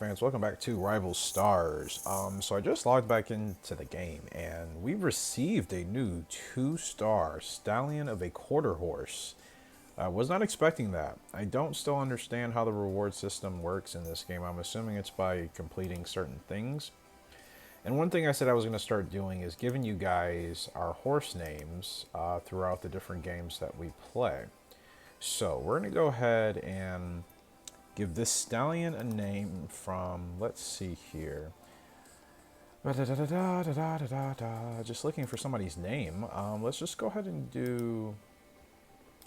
Fans, welcome back to Rival Stars. So I just logged back into the game and we received a new 2-star Stallion of a Quarter Horse. I was not expecting that. I don't still understand how the reward system works in this game. I'm assuming it's by completing certain things. And one thing I said I was going to start doing is giving you guys our horse names throughout the different games that we play. So we're going to go ahead and give this stallion a name from, let's see here. Just looking for somebody's name. Let's just go ahead and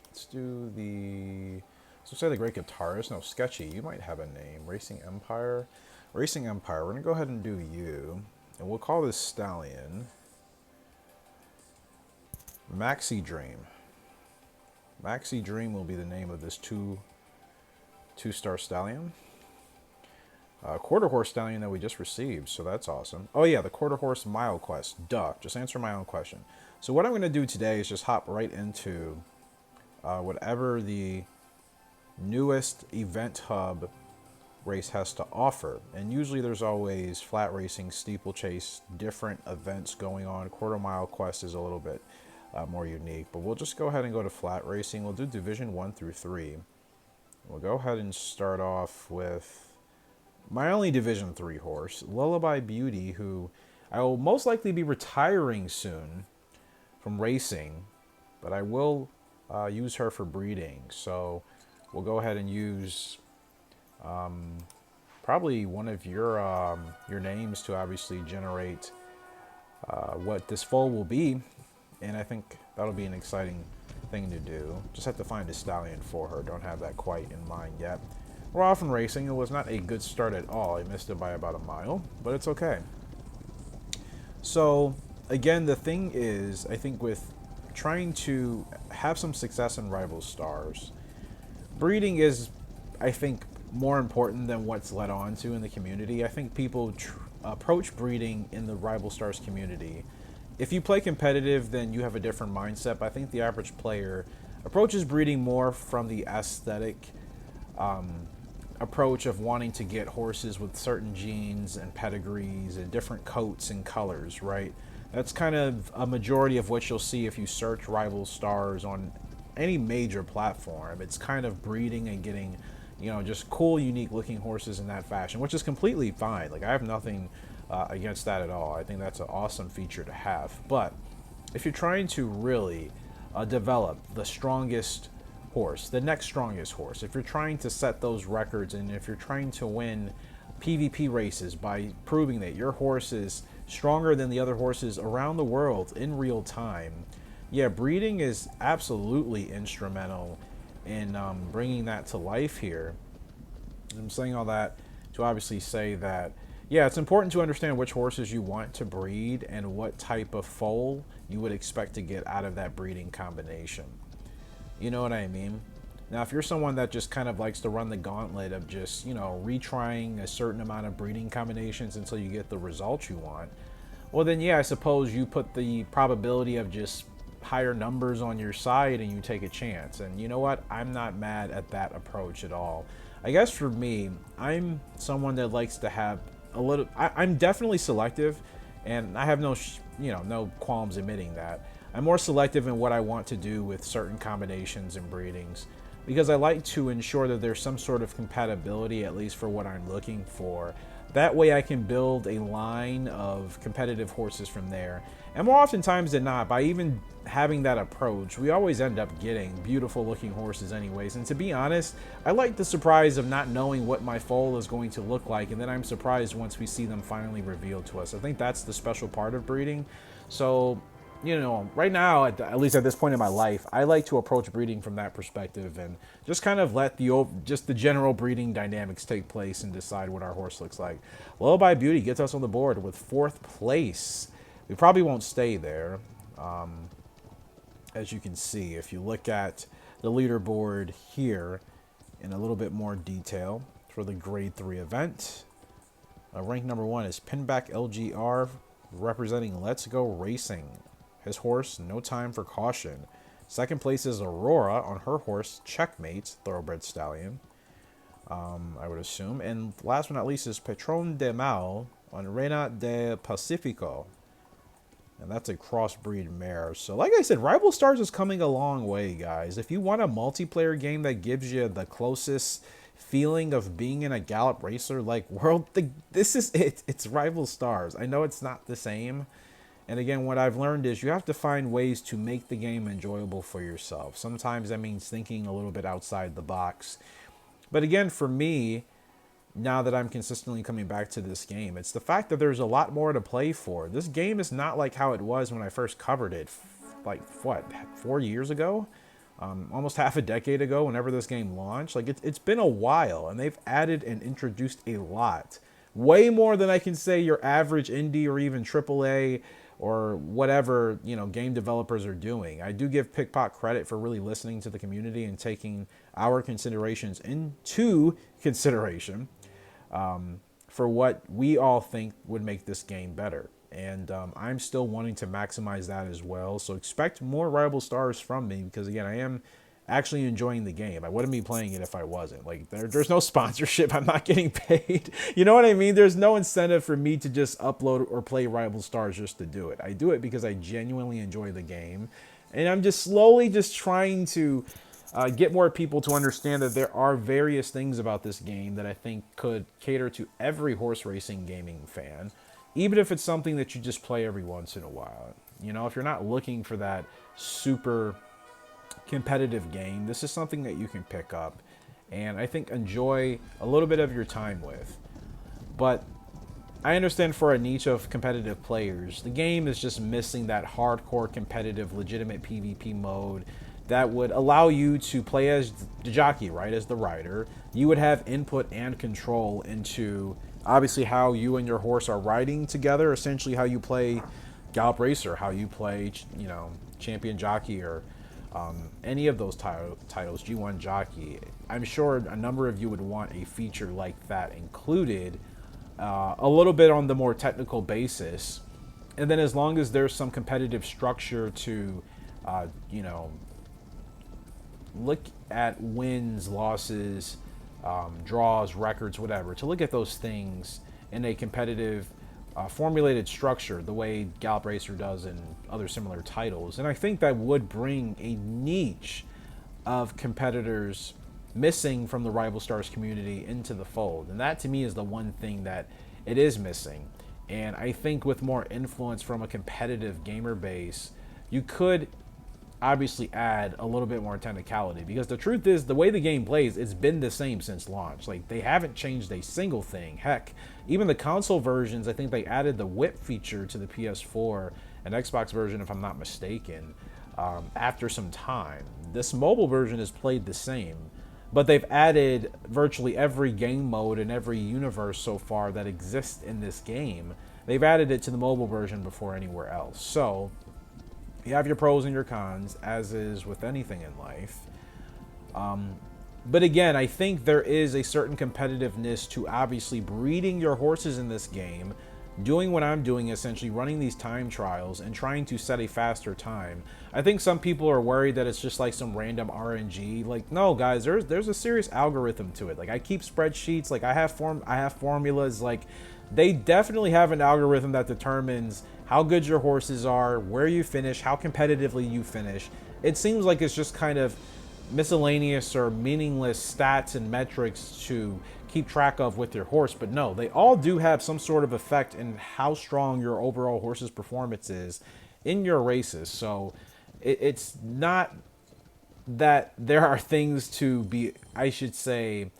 let's do let's say the Great Guitarist. No, Sketchy, you might have a name. Racing Empire. Racing Empire, we're going to go ahead and do you. And we'll call this stallion Maxi Dream. Maxi Dream will be the name of this two-star stallion. Quarter horse stallion that we just received, so that's awesome. Oh yeah, the quarter horse mile quest. Duh, just answer my own question. So what I'm going to do today is just hop right into whatever the newest event hub race has to offer. And usually there's always flat racing, steeplechase, different events going on. Quarter mile quest is a little bit more unique, but we'll just go ahead and go to flat racing. We'll do division 1 through 3. We'll go ahead and start off with my only Division 3 horse, Lullaby Beauty, who I will most likely be retiring soon from racing, but I will use her for breeding. So we'll go ahead and use probably one of your names to obviously generate what this foal will be, and I think that'll be an exciting thing to do. Just have to find a stallion for her. Don't have that quite in mind yet. We're off in racing. It was not a good start at all. I missed it by about a mile, but it's okay. So again, the thing is, I think with trying to have some success in Rival Stars, breeding is, I think, more important than what's led on to in the community. I think people approach breeding in the Rival Stars community. If you play competitive, then you have a different mindset. But I think the average player approaches breeding more from the aesthetic approach of wanting to get horses with certain genes and pedigrees and different coats and colors, right? That's kind of a majority of what you'll see if you search Rival Stars on any major platform. It's kind of breeding and getting, just cool, unique looking horses in that fashion, which is completely fine. Like, I have nothing against that at all. I think that's an awesome feature to have. But if you're trying to really develop the strongest horse, the next strongest horse, if you're trying to set those records, and if you're trying to win PvP races by proving that your horse is stronger than the other horses around the world in real time, yeah, breeding is absolutely instrumental in bringing that to life here. I'm saying all that to obviously say that, yeah, it's important to understand which horses you want to breed and what type of foal you would expect to get out of that breeding combination. You know what I mean? Now, if you're someone that just kind of likes to run the gauntlet of just, retrying a certain amount of breeding combinations until you get the results you want, well then, yeah, I suppose you put the probability of just higher numbers on your side and you take a chance. And you know what? I'm not mad at that approach at all. I guess for me, I'm someone that likes to have a little, I'm definitely selective, and I have no qualms admitting that. I'm more selective in what I want to do with certain combinations and breedings, because I like to ensure that there's some sort of compatibility, at least for what I'm looking for. That way I can build a line of competitive horses from there. And more oftentimes than not, by even having that approach, we always end up getting beautiful looking horses anyways. And to be honest, I like the surprise of not knowing what my foal is going to look like, and then I'm surprised once we see them finally revealed to us. I think that's the special part of breeding. So, right now, at least at this point in my life, I like to approach breeding from that perspective and just kind of let the general breeding dynamics take place and decide what our horse looks like. Lullaby Beauty gets us on the board with 4th place. We probably won't stay there, as you can see if you look at the leaderboard here in a little bit more detail for the Grade 3 event. Rank number 1 is Pinback LGR, representing Let's Go Racing. His horse, No Time for Caution. Second place is Aurora on her horse, Checkmate, Thoroughbred Stallion. I would assume. And last but not least is Patron de Mal on Reina de Pacifico. And that's a crossbreed mare. So like I said, Rival Stars is coming a long way, guys. If you want a multiplayer game that gives you the closest feeling of being in a Gallop Racer like world, this is it. It's Rival Stars. I know it's not the same. And again, what I've learned is you have to find ways to make the game enjoyable for yourself. Sometimes that means thinking a little bit outside the box. But again, for me, now that I'm consistently coming back to this game, it's the fact that there's a lot more to play for. This game is not like how it was when I first covered it, like, what, 4 years ago? Almost half a decade ago, whenever this game launched. Like, it's been a while, and they've added and introduced a lot. Way more than I can say your average indie or even AAA or whatever, game developers are doing. I do give Pickpot credit for really listening to the community and taking our considerations into consideration for what we all think would make this game better. And I'm still wanting to maximize that as well. So expect more Rival Stars from me because, again, I am actually enjoying the game. I wouldn't be playing it if I wasn't. Like, there's no sponsorship. I'm not getting paid. You know what I mean? There's no incentive for me to just upload or play Rival Stars just to do it. I do it because I genuinely enjoy the game. And I'm just slowly just trying to get more people to understand that there are various things about this game that I think could cater to every horse racing gaming fan, even if it's something that you just play every once in a while. If you're not looking for that super competitive game, this is something that you can pick up and I think enjoy a little bit of your time with. But I understand for a niche of competitive players, the game is just missing that hardcore competitive legitimate PvP mode that would allow you to play as the jockey, right, as the rider. You would have input and control into obviously how you and your horse are riding together, essentially how you play Gallop Racer, how you play, Champion Jockey or any of those titles, G1 Jockey. I'm sure a number of you would want a feature like that included, a little bit on the more technical basis. And then as long as there's some competitive structure to, look at wins, losses, draws, records, whatever, to look at those things in a competitive, formulated structure, the way Gallop Racer does in other similar titles. And I think that would bring a niche of competitors missing from the Rival Stars community into the fold. And that to me is the one thing that it is missing. And I think with more influence from a competitive gamer base, you could obviously add a little bit more technicality, because the truth is the way the game plays, it's been the same since launch. Like, they haven't changed a single thing. Heck, even the console versions, I think they added the whip feature to the PS4 and Xbox version, if I'm not mistaken, after some time. This mobile version is played the same, but they've added virtually every game mode and every universe so far that exists in this game. They've added it to the mobile version before anywhere else. So you have your pros and your cons, as is with anything in life. But again, I think there is a certain competitiveness to obviously breeding your horses in this game, doing what I'm doing, essentially running these time trials and trying to set a faster time. I think some people are worried that it's just like some random RNG. Like, no, guys, there's a serious algorithm to it. Like, I keep spreadsheets, like I have formulas. Like, they definitely have an algorithm that determines how good your horses are, where you finish, how competitively you finish. It seems like it's just kind of miscellaneous or meaningless stats and metrics to keep track of with your horse, but no, they all do have some sort of effect in how strong your overall horse's performance is in your races. So it's not that there are things to be, I should say,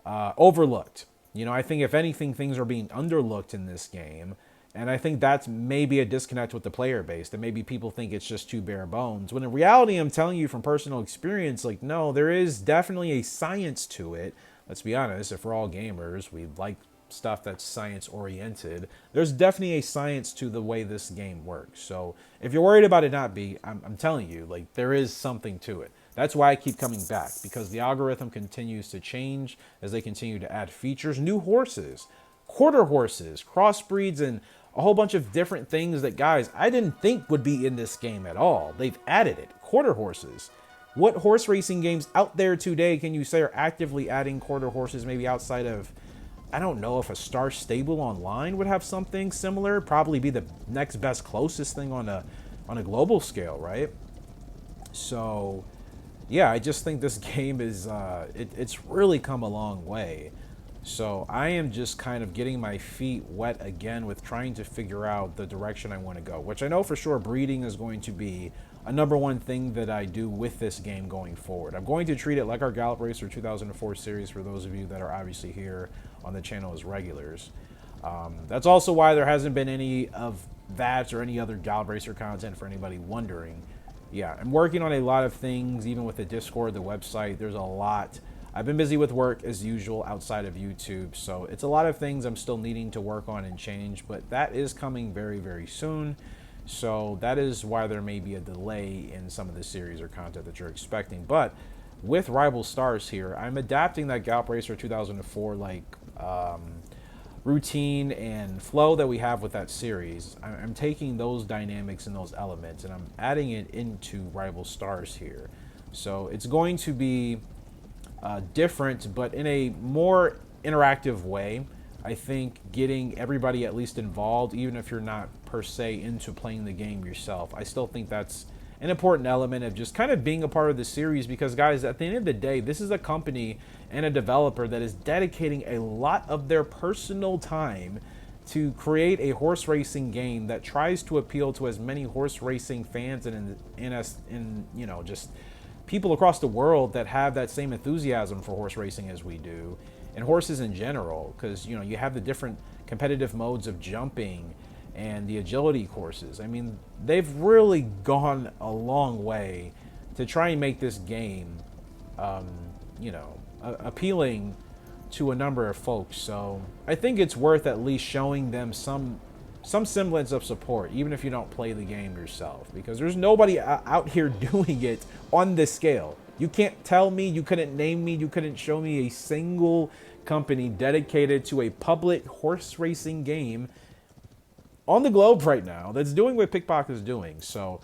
overlooked. I think if anything, things are being underlooked in this game. And I think that's maybe a disconnect with the player base, that maybe people think it's just too bare bones. When in reality, I'm telling you from personal experience, like, no, there is definitely a science to it. Let's be honest, if we're all gamers, we like stuff that's science-oriented. There's definitely a science to the way this game works. So if you're worried about it not be, I'm telling you, like, there is something to it. That's why I keep coming back, because the algorithm continues to change as they continue to add features, new horses, quarter horses, crossbreeds, and a whole bunch of different things that, guys, I didn't think would be in this game at all. They've added it. Quarter horses. What horse racing games out there today can you say are actively adding quarter horses, maybe outside of, I don't know if a Star Stable Online would have something similar. Probably be the next best closest thing on a global scale, right? So yeah, I just think this game is it's really come a long way. So I am just kind of getting my feet wet again with trying to figure out the direction I want to go, which I know for sure breeding is going to be a number one thing that I do with this game going forward. I'm going to treat it like our Gallop Racer 2004 series for those of you that are obviously here on the channel as regulars. That's also why there hasn't been any of that or any other Gallop Racer content for anybody wondering. Yeah, I'm working on a lot of things, even with the Discord, the website. There's a lot. I've been busy with work as usual outside of YouTube, so it's a lot of things I'm still needing to work on and change, but that is coming very, very soon. So that is why there may be a delay in some of the series or content that you're expecting. But with Rival Stars here, I'm adapting that Gallop Racer 2004 routine and flow that we have with that series. I'm taking those dynamics and those elements and I'm adding it into Rival Stars here. So it's going to be different, but in a more interactive way. I think getting everybody at least involved, even if you're not per se into playing the game yourself, I still think that's an important element of just kind of being a part of the series, because guys, at the end of the day, this is a company and a developer that is dedicating a lot of their personal time to create a horse racing game that tries to appeal to as many horse racing fans and you know, just people across the world that have that same enthusiasm for horse racing as we do, and horses in general, because you know, you have the different competitive modes of jumping and the agility courses. I mean, they've really gone a long way to try and make this game, you know, appealing to a number of folks. So I think it's worth at least showing them some semblance of support, even if you don't play the game yourself, because there's nobody out here doing it on this scale. You can't tell me, you couldn't name me, you couldn't show me a single company dedicated to a public horse racing game on the globe right now that's doing what Pickpocket is doing. So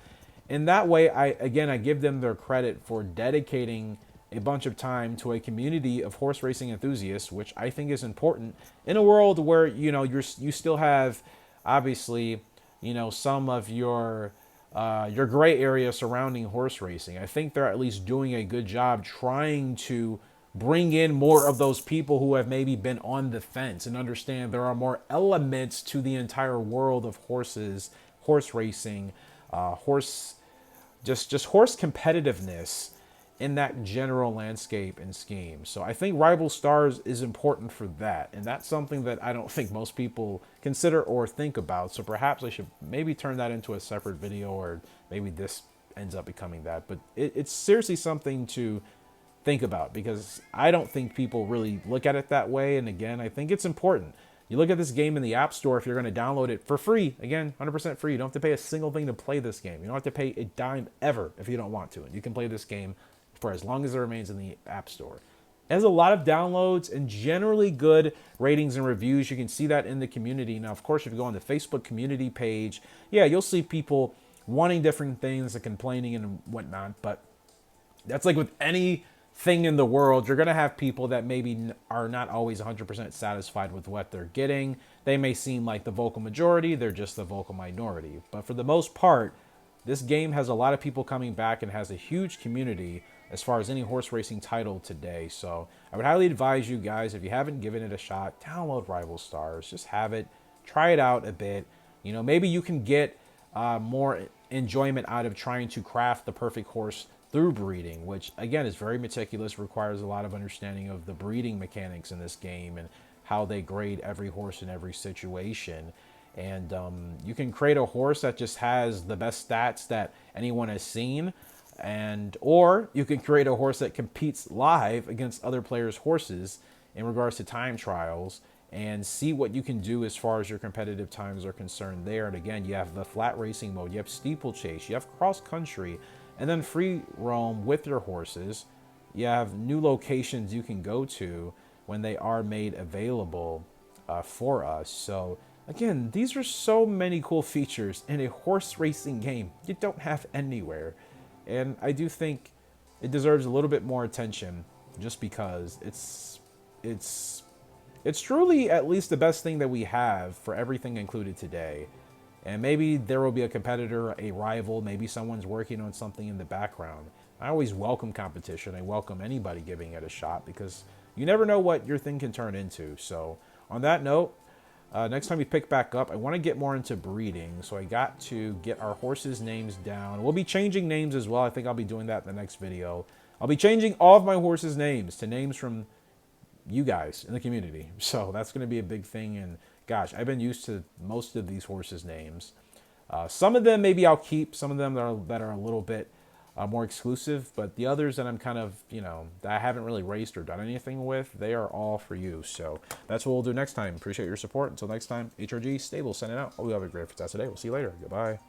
in that way, I give them their credit for dedicating a bunch of time to a community of horse racing enthusiasts, which I think is important in a world where, you know, you still have obviously, you know, some of your gray area surrounding horse racing. I think they're at least doing a good job trying to bring in more of those people who have maybe been on the fence and understand there are more elements to the entire world of horses, horse racing, just horse competitiveness in that general landscape and scheme. So I think Rival Stars is important for that, and that's something that I don't think most people consider or think about. So perhaps I should maybe turn that into a separate video, or maybe this ends up becoming that. But it's seriously something to think about, because I don't think people really look at it that way. And again, I think it's important. You look at this game in the App Store, if you're going to download it for free, again, 100% free. You don't have to pay a single thing to play this game. You don't have to pay a dime ever if you don't want to. And you can play this game for as long as it remains in the App Store. It has a lot of downloads and generally good ratings and reviews. You can see that in the community. Now, of course, if you go on the Facebook community page, yeah, you'll see people wanting different things and complaining and whatnot. But that's like with any thing in the world, you're going to have people that maybe are not always 100% satisfied with what they're getting. They may seem like the vocal majority, they're just the vocal minority. But for the most part, this game has a lot of people coming back and has a huge community as far as any horse racing title today. So I would highly advise you guys, if you haven't given it a shot, download Rival Stars. Just have it, try it out a bit. You know, maybe you can get more enjoyment out of trying to craft the perfect horse through breeding, which again is very meticulous, requires a lot of understanding of the breeding mechanics in this game and how they grade every horse in every situation. And you can create a horse that just has the best stats that anyone has seen, or you can create a horse that competes live against other players' horses in regards to time trials, and see what you can do as far as your competitive times are concerned there. And again, you have the flat racing mode, you have steeplechase, you have cross country, and then free roam with your horses. You have new locations you can go to when they are made available for us. So again, these are so many cool features in a horse racing game you don't have anywhere. And I do think it deserves a little bit more attention, just because it's truly at least the best thing that we have for everything included today. And maybe there will be a competitor, a rival, maybe someone's working on something in the background. I always welcome competition. I welcome anybody giving it a shot, because you never know what your thing can turn into. So on that note, next time we pick back up, I want to get more into breeding. So I got to get our horses' names down. We'll be changing names as well. I think I'll be doing that in the next video. I'll be changing all of my horses' names to names from you guys in the community. So that's going to be a big thing. And gosh, I've been used to most of these horses' names. Some of them maybe I'll keep. Some of them that are a little bit more exclusive. But the others that I'm kind of, that I haven't really raced or done anything with, they are all for you. So that's what we'll do next time. Appreciate your support. Until next time, HRG Stable sending out. Hope you have a great fantastic day. We'll see you later. Goodbye.